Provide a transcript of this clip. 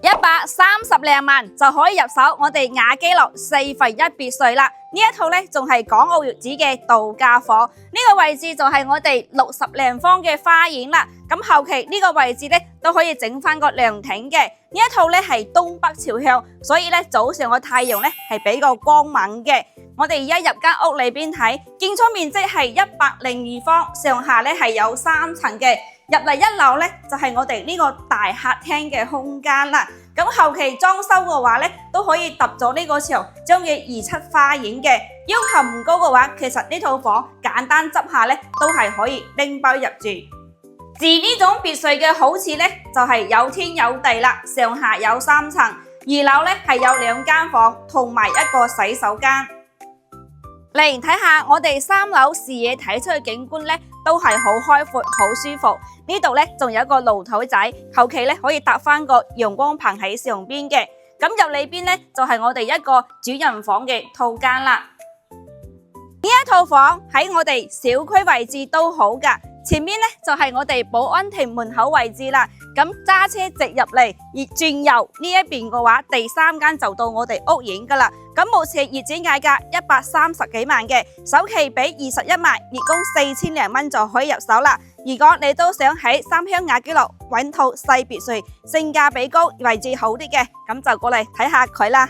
130零萬就可以入手我哋雅基樂4/1別墅啦。呢一套咧仲係港澳月子嘅度假房，呢個位置就係我哋60零方嘅花園啦。咁後期呢個位置咧都可以整翻個涼亭嘅。呢一套咧係東北朝向，所以咧早上個太陽咧係比較光猛嘅。我哋而家入間屋裏邊睇，建築面積係102方，上下咧係有3層嘅。入嚟1樓咧就係我哋呢個大客廳嘅空間啦。咁後期裝修嘅話咧都可以揼咗呢個牆，將佢2/7花園嘅。要求唔高嘅話，其實呢套房簡單執下咧都係可以拎包入住。而呢種別墅嘅好處咧就係有天有地啦，上下有3層，2樓咧係有2間房同埋一個洗手間。嚟睇下我哋3樓視野睇出嘅景觀咧，都係好開闊、好舒服。呢度咧仲有一個露台仔，後期咧可以搭翻個陽光棚喺上邊嘅。咁入裏邊咧就係我哋一個主人房嘅套間啦。呢一套房喺我哋小區位置都好噶，前面咧就係我哋保安亭門口位置啦。咁揸車直入嚟，而轉右呢一邊嘅話，第3間就到我哋屋苑噶啦。咁目前業主嗌價130幾萬嘅，首期俾21萬，月供4000零蚊就可以入手啦。如果你都想喺三鄉雅基樂揾套細別墅，性價比高、位置好啲嘅，咁就過嚟睇下佢啦。